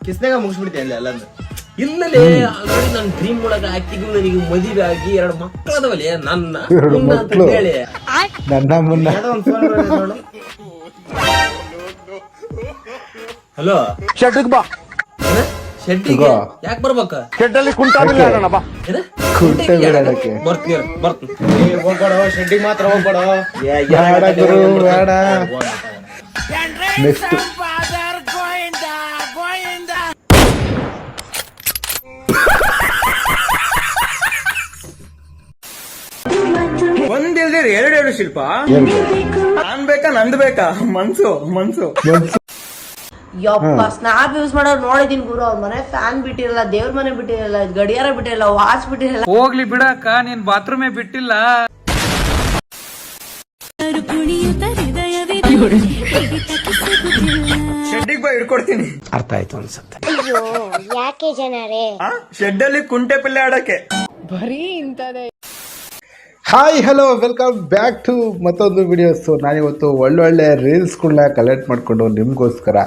ಕಿಸ್ನಾಗ ಮುಗಿಸ್ಬಿಡ್ತೀನಿ ಅಲ್ಲ ಎಲ್ಲಾನು. ಇಲ್ಲಲೇ ಆಲ್ರೆಡಿ ನನ್ನ ಡ್ರೀಮ್ ಒಳಗ ಆಕ್ಟಿಂಗ್ ನನಗೆ ಮದುವೆ ಆಗಿ 2 ಮಕ್ಕಳದವಲ್ಲೇ ನನ್ನ ಮುನ್ನ ಅಂತ ಹೇಳಿ ನನ್ನ ಮುನ್ನ. ಹಲೋ ಶೆಡ್ಗೆ ಬಾ. ಶೆಡ್ಡಿಗೆ ಯಾಕೆ ಬರ್ಬೇಕ? ಶೆಡ್ಡಲ್ಲಿ ಕುಂಟಾಬಿಲ್ಲ ಬಾ. ಕುಂಟೆ ಬಿಡೋದಕ್ಕೆ ಬರ್ತೀನಿ ಹೋಗ್ಬೇಡ, ಶೆಡ್ಡಿಗೆ ಮಾತ್ರ ಹೋಗ್ಬೇಡ. ಬೇಡ ಗುರು ಬೇಡ. ನೆಕ್ಸ್ಟ್ ಒಂದಿಲ್ದಿರ 2 ಶಿಲ್ಪ. ನಾನ್ ಬೇಕಾ ನಂದ್ ಬೇಕಾ? ಮನ್ಸು ಮನ್ಸು ಯಪ್ಪ ಸ್ನಾಪ್ ಯೂಸ್ ಮಾಡೋರು ನೋಡಿದೀನಿ ಗುರು. ಅವ್ರ ಮನೆ ಫ್ಯಾನ್ ಬಿಟ್ಟಿರಲ್ಲ, ದೇವ್ರ ಮನೆ ಬಿಟ್ಟಿರಲ್ಲ, ಗಡಿಯಾರ ಬಿಟ್ಟಿರಲ್ಲ, ವಾಚ್ ಬಿಟ್ಟಿರಲ್ಲ. ಹೋಗ್ಲಿ ಬಿಡಕ್ಕ, ನೀನ್ ಬಾತ್ರೂಮೇ ಬಿಟ್ಟಿಲ್ಲ. ಶೆಡ್ಡಿಗೆ ಬಾ ಹಿಡ್ಕೊಡ್ತೀನಿ. ಅರ್ಥ ಆಯ್ತು ಅನ್ಸುತ್ತೆ. ಅಯ್ಯೋ ಯಾಕೆ ಜನರೇ ಶೆಡ್ ಅಲ್ಲಿ ಕುಂಟೆ ಪಿಲ್ಲೆ ಆಡಕ್ಕೆ. Hi hello welcome back to ಮತ್ತೊಂದು ವಿಡಿಯೋಸು. ನಾನಿವತ್ತು ಒಳ್ಳೊಳ್ಳೆ ರೀಲ್ಸ್ಗಳನ್ನ ಕಲೆಕ್ಟ್ ಮಾಡಿಕೊಂಡು ನಿಮಗೋಸ್ಕರ,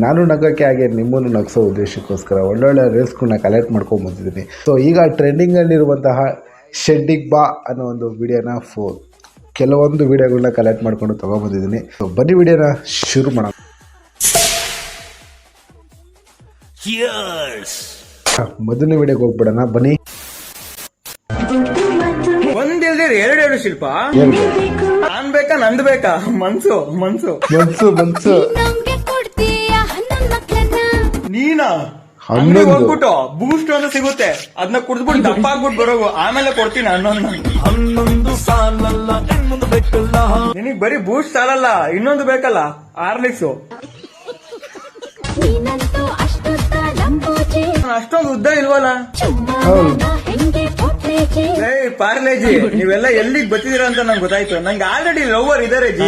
ನಾನು ನಗೋಕ್ಕೆ ಹಾಗೆ ನಿಮ್ಮನ್ನು ನಗಿಸೋ ಉದ್ದೇಶಕ್ಕೋಸ್ಕರ ಒಳ್ಳೊಳ್ಳೆ ರೀಲ್ಸ್ಗಳನ್ನ ಕಲೆಕ್ಟ್ ಮಾಡ್ಕೊಂಡು ಬಂದಿದ್ದೀನಿ. ಸೊ ಈಗ ಟ್ರೆಂಡಿಂಗಲ್ಲಿರುವಂತಹ ಶೆಡ್ಡಿಗೆ ಬಾ ಅನ್ನೋ ಒಂದು ವಿಡಿಯೋನ ಕೆಲವೊಂದು ವಿಡಿಯೋಗಳನ್ನ ಕಲೆಕ್ಟ್ ಮಾಡಿಕೊಂಡು ತೊಗೊಬಂದಿದ್ದೀನಿ. ಸೊ ಬನ್ನಿ ವಿಡಿಯೋನ ಶುರು ಮಾಡೋಣ. ಮೊದಲನೇ ವಿಡಿಯೋಗೆ ಹೋಗ್ಬಿಡೋಣ ಬನ್ನಿ. ಒಂದಿಲ್ದಿರ 2 ಶಿಲ್ಪ. ನಾನ್ ಬೇಕಾ ನಂದ್ ಬೇಕಾ? ಮನ್ಸು ಮನ್ಸು ಮನ್ಸು ಮನ್ಸು ನೀನಾ ಅಂಗಡಿ ಹೋಗ್ಬಿಟ್ಟು ಬೂಸ್ಟ್ ಅಂತ ಸಿಗುತ್ತೆ, ಅದನ್ನ ಕುಡಿದ್ಬಿಟ್ಟು ದಪ್ಪ ಆಗ್ಬಿಟ್ಟು ಬರೋಗು, ಆಮೇಲೆ ಕೊಡ್ತೀನಿ ಹನ್ನೊಂದು ಸಾಲಲ್ಲ. ನಿನಗ್ ಬರೀ ಬೂಸ್ಟ್ ಸಾಲಲ್ಲ, ಇನ್ನೊಂದು ಬೇಕಲ್ಲ, ಹಾರ್ಲಿಕ್ಸ್. ಅಷ್ಟೊಂದು ಉದ್ದ ಇಲ್ವಲ್ಲ? ಪಾರ್ಲೇಜಿ, ನೀವೆಲ್ಲ ಎಲ್ಲಿಗೆ ಬತ್ತಿದೀರ ಅಂತ ನಂಗೆ ಗೊತ್ತಾಯ್ತು. ನಂಗೆ ಆಲ್ರೆಡಿ ಲವರ್ ಇದಾರೆ ಜಿ.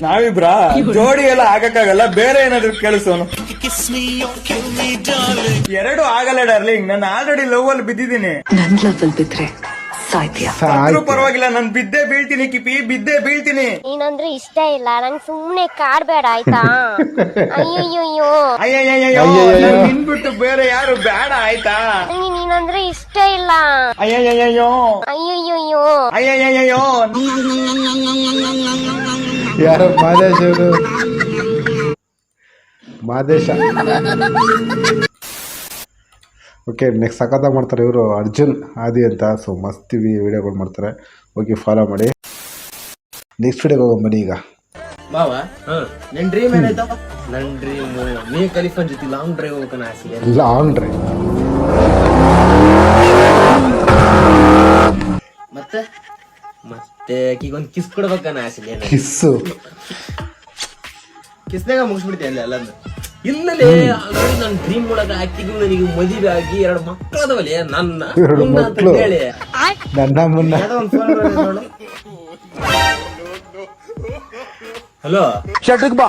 ನಾವಿಬ್ರಾ ಜೋಡಿ ಎಲ್ಲ ಆಗಕ್ಕಾಗಲ್ಲ, ಬೇರೆ ಏನಾದ್ರು ಕೇಳಿಸೋನು. 2 ಆಗಲ್ಲ ಡಾರ್ಲಿಂಗ್, ನಾನು ಆಲ್ರೆಡಿ ಲವ್ ಅಲ್ಲಿ ಬಿದ್ದಿದ್ದೀನಿ. ನನ್ ಲವ್ ಬಿದ್ರೆ ಪರವಾಗಿಲ್ಲ, ನಾನು ಬಿದ್ದೇ ಬೀಳ್ತೀನಿ ಕಿಪಿ, ಬಿದ್ದೇ ಬೀಳ್ತೀನಿ. ನೀನಂದ್ರೆ ಇಷ್ಟ ಇಲ್ಲ, ನಂಗೆ ಸುಮ್ನೆ ಕಾಡ್ಬೇಡ ಆಯ್ತಾ? ಅಯ್ಯಯ್ಯೋ ಅಯ್ಯಯ್ಯೋ ನಿನ್ಬಿಟ್ಟು ಬೇರೆ ಯಾರು ಬೇಡ ಆಯ್ತಾ? ನಂಗೆ ನೀನಂದ್ರೆ ಇಷ್ಟ ಇಲ್ಲ. ಅಯ್ಯಯ್ಯೋ ಅಯ್ಯಯ್ಯೋ ಅಯ್ಯಯ್ಯೋ ಯಾರೋ ಮಾದೇಶ್ ಅವರು, ಮಾದೇಶ. ಓಕೆ, ನೆಕ್ಸ್ಟ್ ಸಖತ್ತಾಗಿ ಮಾಡ್ತಾರೆ ಇವರು, ಅರ್ಜುನ್ ಆದಿ ಅಂತ. ಸೊ ಮಸ್ತ್ ವಿಡಿಯೋಗಳು ಮಾಡ್ತಾರೆ, ಹೋಗಿ ಫಾಲೋ ಮಾಡಿ. ನೆಕ್ಸ್ಟ್ ವಿಡಿಯೋಗೆ ಹೋಗೋಣ ಬನ್ನಿ. ಈಗ ಮಾವ ನಿನ್ ಡ್ರೀಮ್ ಏನಾಯ್ತಪ್ಪ? ನನ್ ಡ್ರೀಮ್ ನೀ ಕಲಿಫನ್ ಜೊತೆ ಲಾಂಗ್ ಡ್ರೈವ್ ಹೋಗೋಣ ಆಸೆ. ಲಾಂಗ್ ಡ್ರೈವ್ ಮತ್ತೆ ಮತ್ತೆ ಈಗೊಂದು ಕಿಸ್ ಕೊಡ್ಬೇಕನ್ನ ಆಸೆ. ಕಿಸ್ಸು ಕಿಸ್ನಾಗ ಮುಗಿಸ್ಬಿಡ್ತೀನಿ ಅಲ್ಲ ಎಲ್ಲಾನು. ಇಲ್ಲಲೇ ಆಲ್ರೆಡಿ ನನ್ನ ಡ್ರೀಮ್ ಒಳಗ ಆಕ್ಟಿಂಗ್ ನನಗೆ ಮದುವೆ ಆಗಿ 2 ಮಕ್ಕಳದವಲ್ಲೇ ನನ್ನ ಮುನ್ನ ಅಂತ ಹೇಳಿ ನನ್ನ ಮುನ್ನ. ಹಲೋ ಶೆಡ್ಗೆ ಬಾ.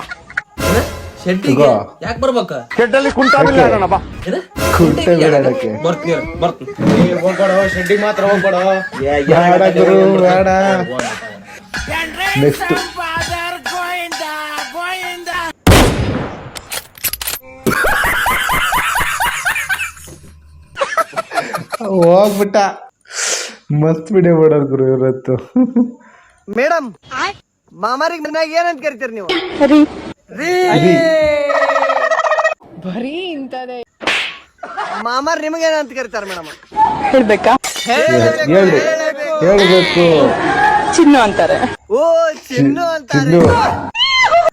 ಶೆಡ್ಡಿಗೆ ಯಾಕೆ ಬರ್ಬೇಕ? ಶೆಡ್ಡಲ್ಲಿ ಕುಂಟಾಬಿಲ್ಲ ಬಾ. ಕುಂಟೆ ಬಿಡೋದಕ್ಕೆ ಬರ್ತೀನಿ ಹೋಗ್ಬೇಡ, ಶೆಡ್ಡಿಗೆ ಮಾತ್ರ ಹೋಗ್ಬೇಡ. ಬೇಡ ಗುರು ಬೇಡ. ನೆಕ್ಸ್ಟ್ ಹೋಗ್ಬಿಟ್ಟ. ಮಸ್ತ್ ವಿಡಿಯೋ ಮಾಡೋರು ಗುರು ಇವತ್ತು. ಮೇಡಮ್ ಮಾಮಾರಿಗೆ ಮನ್ಯಾಗ ಏನಂತ ಕರಿತೀರಿ ನೀವು? ಬರೀ ಇಂತದೇ ಮಾಮಾರ್ ನಿಮಗೆ ಏನಂತ ಕರಿತಾರ ಮೇಡಮ್? ಹೇಳ್ಬೇಕಾ? ಹೇಳ್ಬೇಕು. ಚಿನ್ನು ಅಂತಾರೆ. ಓ ಚಿನ್ನು ಅಂತಾರೆ. ಚಿನ್ನು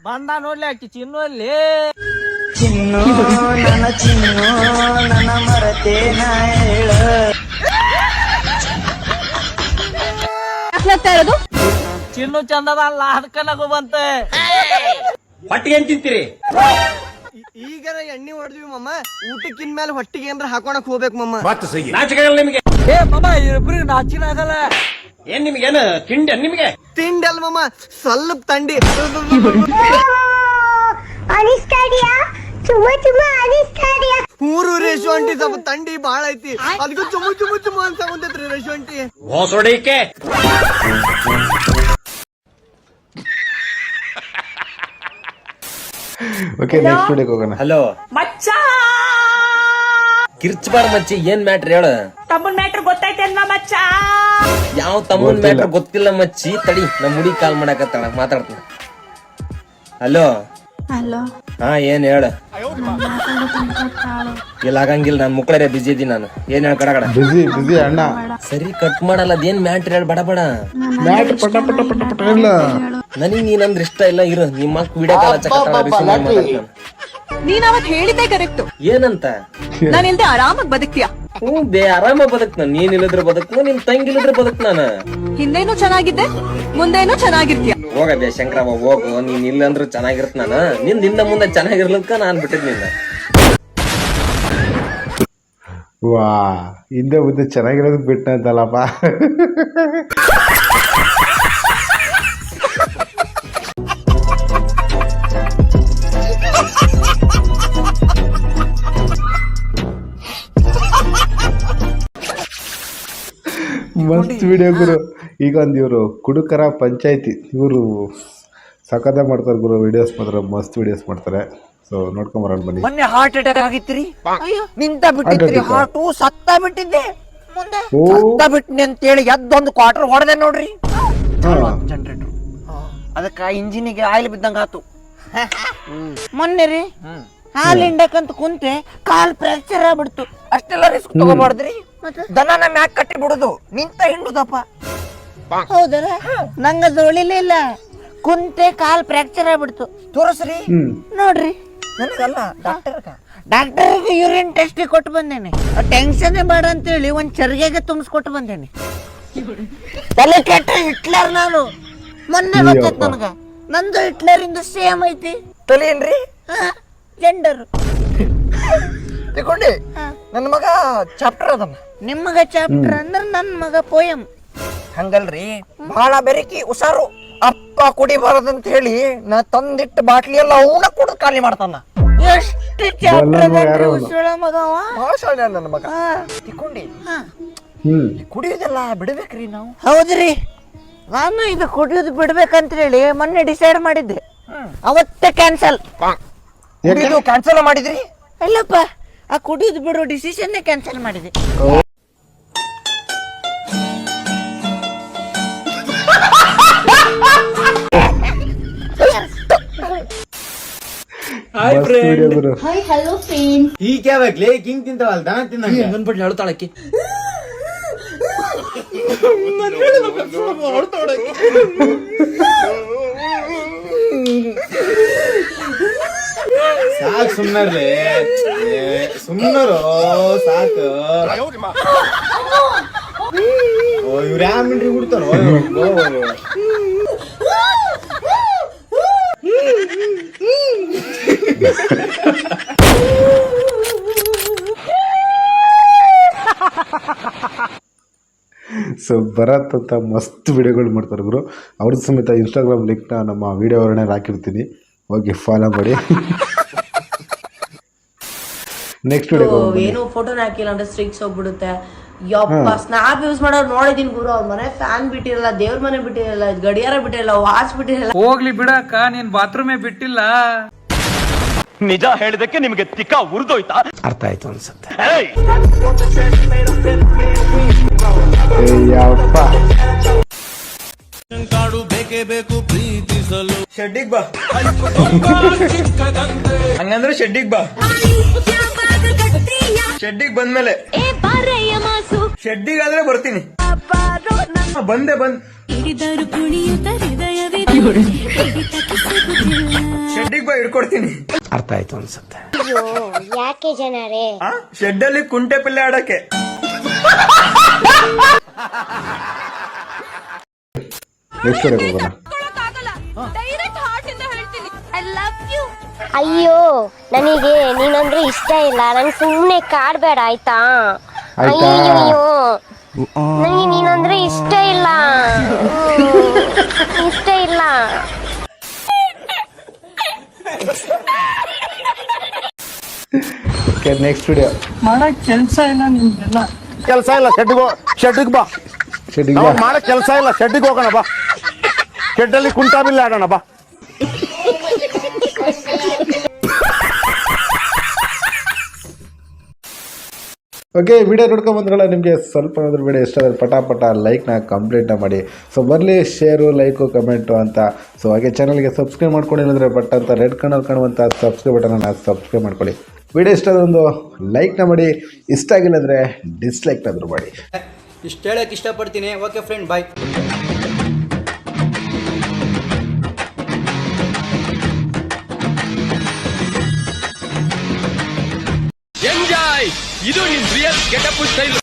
ಬಂದ ನೋಡ್ಲಿ ಆಕಿ ಚಿನ್ನು ಅಲ್ಲಿ. ಚಿನ್ನು ನನ್ನ ಚಿನ್ನು ನನ್ನ ಮರತೇನ ಹೇಳ. ಚಿನ್ನು ಚಂದದ ಅಲ್ಲ, ಅದಕ್ಕ ನಗು ಬಂತೆ. ಹೊಟ್ಟಿಗೆ ಏನ್ ತಿಂತೀರಿ? ಈಗ ಎಣ್ಣೆ ಹೊಡೆದ್ವಿ ಮಮ್ಮ, ಊಟಕ್ಕಿನ ಮೇಲೆ ಹೊಟ್ಟಿಗೆ ಏನ್ರ ಹಾಕೋಣಕ್ ಹೋಗ್ಬೇಕು ಮಮ್ಮ. ನಿಮಗೆ ಏ ಮಮ್ಮ ಇಬ್ರು ನಾಚಿನ ಆಗಲ್ಲ. ಏನ್ ನಿಮ್ಗೇನು ತಿಂಡಿ? ನಿಮ್ಗೆ ತಿಂಡಿ ಅಲ್ಲ ಮಮ್ಮ, ಸ್ವಲ್ಪ ತಂಡಿ. ಮೂರು ರೇಷುವಂಟಿ ಸ್ವಲ್ಪ ತಂಡಿ ಬಾಳ ಐತಿ, ಅದಕ್ಕೂ ಚುಮು ಚುಮು ಚುಮು ಅಂತ ಕುಂತೈತ್ರಿ ರೇಷುವಂಟಿ. ಓಕೆ, ನೆಕ್ಸ್ಟ್ ವಿಡಿಯೋಗೆ ಹೋಗೋಣ. ಹಲೋ ಮಚ್ಚ ಕಿರ್ಚ್ಬಾರ ಮಚ್ಚಿ, ಏನ್ ಮ್ಯಾಟ್ರ್ ಹೇಳ? ತಮ್ಮನ್ ಮ್ಯಾಟ್ರ್ ಗೊತ್ತೈತೆ ಮಚ್ಚ. ಯಾವ ತಮ್ಮನ್ ಮ್ಯಾಟ್ರ್ ಗೊತ್ತಿಲ್ಲ ಮಚ್ಚಿ. ತಡಿ, ನಮ್ ಹುಡುಗಿ ಕಾಲ್ ಮಾಡಕತ್ತಾಳ, ಮಾತಾಡ್ತೀನಿ. ಹಲೋ. ಹಾ, ಏನ್ ಹೇಳ? ಇಲ್ಲ ಆಗಂಗಿಲ್ಲ, ನಾನ್ ಮುಕ್ಕಳರೆ ಬಿಜಿ ಇದೀನಿ ನಾನು. ಏನ್ ಹೇಳ? ಕಡ ಬಿಸಿ ಅಣ್ಣ. ಸರಿ, ಕಟ್ ಮಾಡಲ್ಲ. ಅದೇನ್ ಮ್ಯಾಟ್ರ್ ಹೇಳ, ಬಡ ಬಡ. ಮ್ಯಾಟ್ರ್ ಪಟ ಪಟ ಪಟ ಪಟ ಇಲ್ಲ. ನನಗ್ ನೀನಂದ್ರೆ ಇಷ್ಟ ಇಲ್ಲ. ಇರು, ನಿಮ್ಮ ವಿಡಿಯೋ ಕಾಲ್ ಹಚ್ಚಕತ್ತಾಳ. ನೀನ್ ಅವತ್ ಹೇಳಿದ್ದೆ ಕರೆಕ್ಟ್. ಏನಂತ? ನಾನ್ ಇಲ್ದೆ ಆರಾಮಾಗಿ ಬದುಕ್ತೀಯ. ಹ್ಞೂ ಬೇ, ಆರಾಮ ಬದುಕ್ ನಾನು. ನೀನ್ ಇಲ್ಲದ್ರೆ ಬದುಕ್, ನಿಮ್ ತಂಗಿ ಇಲ್ಲದ್ರೆ ಬದುಕ್ ನಾನು. ಹಿಂದೇನು ಚೆನ್ನಾಗಿದ್ದೆ, ಮುಂದೇನು ಚೆನ್ನಾಗಿರ್ತೀಯ. ಹೋಗಬೇ ಶಂಕರವ್ವ, ಹೋಗು. ನೀನ್ ಇಲ್ಲ ಅಂದ್ರೂ ಚೆನ್ನಾಗಿರ್ತ ನಾನು. ನಿಂದ ಮುಂದೆ ಚೆನ್ನಾಗಿರ್ಲಕ್ಕ ನಾನ್ ಬಿಟ್ಟಿದ್ ನಿನ್ನ. ವಾ, ಹಿಂದೆ ಮುಂದೆ ಚೆನ್ನಾಗಿರೋದು ಬಿಟ್ಟ ಅಂತಲ್ಲಪ್ಪ. ಮಸ್ತ್ ವಿಡಿಯೋ ಗುರು. ಈಗ ಒಂದು ಇವರು ಕುಡುಕರ ಪಂಚಾಯತಿ, ಇವರು ಸಖತ ಮಾಡ್ತಾರೆ ಗುರು. ವಿಡಿಯೋಸ್ ಮಾತ್ರ ಮಸ್ತ್ ವಿಡಿಯೋಸ್ ಮಾಡ್ತಾರೆ. ಸೊ ನೋಡ್ಕೊಂಬರೋಣ ಬನ್ನಿ. ಮೊನ್ನೆ ಹಾರ್ಟ್ ಅಟ್ಯಾಕ್ ಆಗಿತ್ರಿ, ನಿಂತ ಬಿಟ್ಟಿದ್ರಿ ಹಾರ್ಟು, ಸತ್ತ ಬಿಟ್ಟಿದ್ದೆ. ಮುಂದೆ ಸತ್ತ ಬಿಟ್ಟಿನಿ ಅಂತೇಳಿ ಎದ್ದೊಂದು ಕ್ವಾರ್ಟರ್ ಹೊಡೆದೆ ನೋಡ್ರಿ ಜನರೇಟರ್. ಅದಕ್ಕ ಇಂಜಿನಿಗೆ ಆಯಿಲ್ ಬಿದ್ದಂಗ ಆತು. ಮೊನ್ನೆ ರೀ ಹಾಲ್ ಹಿಂಡಕಂತ ಕುಂತೆ ಕಾಲ್ ಫ್ರಾಕ್ಚರ್ ಆಗ್ಬಿಡ್ತು. ಅಷ್ಟೆಲ್ಲ ರಿಸ್ಕ್ ತಗೋಬಾರ್ದ್ರಿ. ದನನ ಮ್ಯಾಕ್ ಕಟ್ಟಿ ಬಿಡುದು, ನಿಂತ ಹಿಂಡುದಪ್ಪ. ಹೌದರ ನಂಗ ತೊಳಿಲಿಲ್ಲ, ಕುಂತೆ ಕಾಲ್ ಫ್ರಾಕ್ಚರ್ ಆಗ್ಬಿಡ್ತು. ತೋರಿಸ್ರಿ ನೋಡ್ರಿ. ನನಗಲ್ಲ, ಡಾಕ್ಟರ್ಗೆ ಯೂರಿನ್ ಟೆಸ್ಟ್ ಕೊಟ್ಟು ಬಂದೇನೆ. ಟೆನ್ಷನ್ ಬೇಡ ಅಂತೇಳಿ ಒಂದ್ ಚರ್ಗೆಗೆ ತುಂಬಿಸ್ಕೊಟ್ಟು ಬಂದೇನೆ. ತಲೆ ಕೆಟ್ಟ ಹಿಟ್ಲರ್ ನಾನು. ಮೊನ್ನೆ ಗೊತ್ತೈತ್ ನನಗ, ನಂದು ಹಿಟ್ಲರ್ ಇಂದ ಸೇಮ್ ಐತಿ ತಲೆ. ಏನ್ರಿ ಜೆಂಡರ್ ತಿಳ್ಕೊಂಡಿ. ನನ್ನ ಮಗ ಚಾಪ್ಟರ್ ಅದನ್ನ. ನಿಮ್ಮಗ ಚಾಪ್ಟರ್ ಅಂದ್ರ ನನ್ ಮಗ ಪೋಯಮ್. ಹಂಗಲ್ರಿ, ಬಹಳ ಬೆರಕಿ ಹುಷಾರು. ಅಪ್ಪ ಕುಡಿಬಾರದಂತ ಹೇಳಿ ನಾ ತಂದಿಟ್ಟ ಬಾಟ್ಲಿ ಎಲ್ಲ ಅವನ ಕುಡಿದು ಖಾಲಿ ಮಾಡ್ತಾನ. ಎಷ್ಟು ಚಾಪ್ಟರ್ ಹುಸುಳ ಮಗವ, ಬಹಳ ಶಾಲೆ ನನ್ನ ಮಗ. ತಿಳ್ಕೊಂಡಿ. ಕುಡಿಯೋದೆಲ್ಲ ಬಿಡ್ಬೇಕ್ರಿ ನಾವು. ಹೌದ್ರಿ, ನಾನು ಇದು ಕುಡಿಯೋದು ಬಿಡ್ಬೇಕಂತ ಹೇಳಿ ಮೊನ್ನೆ ಡಿಸೈಡ್ ಮಾಡಿದ್ದೆ. ಅವತ್ತೇ ಕ್ಯಾನ್ಸಲ್. ಕುಡಿಯೋದು ಕ್ಯಾನ್ಸಲ್ ಮಾಡಿದ್ರಿ? ಅಲ್ಲಪ್ಪ, ಆ ಕುಡಿಯೋದು ಬಿಡೋ ಡಿಸಿಷನ್ನೇ ಕ್ಯಾನ್ಸಲ್ ಮಾಡಿದೆ. ಈಗ ಯಾವಾಗ್ಲೇ ಹಿಂಗ್ ತಿಂತಾವಲ್ಲ, ದನ ತಿಂದಂಗೆ ಬಂದ್ಬಿಟ್ಟು ಹೇಳ್ತಾಳಕ್ಕೆ. ಸಾಕು, ಸುಮ್ಮನೆ ಸುಮ್ಮನರು ಸಾಕು. ಇವ್ರು ಯಾವ ಮಿಂಟ್ರಿ ಬಿಡ್ತಾರೋ. ಸೊ ಭರತ್ ಅಂತ ಮಸ್ತ್ ವಿಡಿಯೋಗಳು ಮಾಡ್ತಾರೆ ಗುರು. ಅವ್ರದ್ದು ಸಮೇತ ಇನ್ಸ್ಟಾಗ್ರಾಮ್ ಲಿಂಕ್ನ ನಮ್ಮ ವಿಡಿಯೋ ವರ್ಣೆಯಲ್ಲಿ ಹಾಕಿರ್ತೀನಿ, ಹೋಗಿ ಫಾಲೋ ಮಾಡಿ. ನೆಕ್ಸ್ಟ್ ವಿಡಿಯೋ ಏನು ಫೋಟೋನ ಹಾಕಿಲ್ಲ ಅಂದ್ರೆ ಸ್ಟ್ರಿಕ್ಸ್ ಹೋಗ್ಬಿಡುತ್ತೆ. ಯಪ್ಪ, ಸ್ನಾಪ್ ಯೂಸ್ ಮಾಡೋರು ನೋಡಿದೀನಿ ಗುರು. ಅವ್ರ ಮನೆ ಫ್ಯಾನ್ ಬಿಟ್ಟಿರಲ್ಲ, ದೇವ್ರ ಮನೆ ಬಿಟ್ಟಿರಲ್ಲ, ಗಡಿಯಾರ ಬಿಟ್ಟಿರಲ್ಲ, ವಾಚ್ ಬಿಟ್ಟಿರಲ್ಲ. ಹೋಗ್ಲಿ ಬಿಡಕ್ಕ, ನೀನ್ ಬಾತ್ರೂಮೇ ಬಿಟ್ಟಿಲ್ಲ. ನಿಜ ಹೇಳಿದಕ್ಕೆ ನಿಮಗೆ ತಿಕ್ಕ ಉರಿದೋಯ್ತಾ? ಅರ್ಥ ಆಯ್ತು ಅನ್ಸುತ್ತೆ. ಯಪ್ಪ, ಶೆಡ್ಡಿಗ್ ಬಾ. ಹಂಗಂದ್ರೆ ಶೆಡ್ಡಿಗ್ ಬಾ. ಶೆಡ್ಡಿಗ್ ಬಂದ್ಮೇಲೆ ಶೆಡ್ಡಿಗಾದ್ರೆ ಬರ್ತೀನಿ. ಬಂದೆ ಶೆಡ್ಡಿಗ್ ಬಾ, ಹಿಡ್ಕೊಡ್ತೀನಿ. ಅರ್ಥ ಆಯ್ತು ಅನ್ಸುತ್ತೆ. ಯಾಕೆ ಜನರೇ ಶೆಡ್ ಅಲ್ಲಿ ಕುಂಟೆ ಪಿಲ್ಲೆ ಆಡಕ್ಕೆ. ನೆಕ್ಸ್ಟ್ ವಿಡಿಯೋ ಹೋಗೋಣ. ಅಯ್ಯೋ, ನನಗೆ ನೀನಂದ್ರೆ ಇಷ್ಟ ಇಲ್ಲ. ನಂಗೆ ಸುಮ್ಮನೆ ಕಾಡ್ಬೇಡ ಆಯ್ತಾ? ಅಯ್ಯೋ, ನನಗೆ ನೀನಂದ್ರೆ ಇಷ್ಟ ಇಲ್ಲ. ಇಷ್ಟ ಇಲ್ಲ. Next video. ಮಾಡಕ್ ಕೆಲಸ ಇಲ್ಲ ನಿಮ್ದೆಲ್ಲ. ಕೆಲಸ ಇಲ್ಲ, ಶೆಡ್ಡಿಗೆ ಬಾ. ಮಾಡಕ್ ಕೆಲಸ ಇಲ್ಲ, ಶೆಡ್ಡಿಗೆ ಹೋಗೋಣ ಬಾ. ಶೆಡ್ಡಲ್ಲಿ ಕುಂಟಾಬಿಲ್ಲ ಆಡೋಣ ಬಾ. ಓಕೆ, ವಿಡಿಯೋ ನೋಡ್ಕೊಂಡು ಬಂದ್ರಲ್ಲ, ನಿಮಗೆ ಸ್ವಲ್ಪ ಏನಾದರೂ ವಿಡಿಯೋ ಇಷ್ಟ ಆದರೆ ಪಟ ಲೈಕ್ನ ಕಂಪ್ಲೀಟ್ನ ಮಾಡಿ. ಸೊ ಬರಲಿ ಶೇರು, ಲೈಕು, ಕಮೆಂಟು ಅಂತ. ಸೊ ಹಾಗೆ ಚಾನಲ್ಗೆ ಸಬ್ಸ್ಕ್ರೈಬ್ ಮಾಡ್ಕೊಂಡಿಲ್ಲಂದರೆ ಬಟ್ ಅಂತ ರೆಡ್ ಕಲರ್ ಕಾಣುವಂಥ ಸಬ್ಸ್ಕ್ರೈಬ್ ಬಟನನ್ನು ಸಬ್ಸ್ಕ್ರೈಬ್ ಮಾಡ್ಕೊಳ್ಳಿ. ವಿಡಿಯೋ ಇಷ್ಟ ಒಂದು ಲೈಕ್ನ ಮಾಡಿ, ಇಷ್ಟ ಆಗಿಲ್ಲ ಅಂದರೆ ಡಿಸ್ಲೈಕ್ನಾದರೂ ಮಾಡಿ. ಇಷ್ಟು ಹೇಳಕ್ಕೆ ಇಷ್ಟಪಡ್ತೀನಿ. ಓಕೆ ಫ್ರೆಂಡ್, ಬಾಯ್. ಎಂಜಾಯ್. ಇದು ನಿಮ್ ರಿಯಲ್ ಗೆಟಪ್ ಸ್ಟೈಲ್.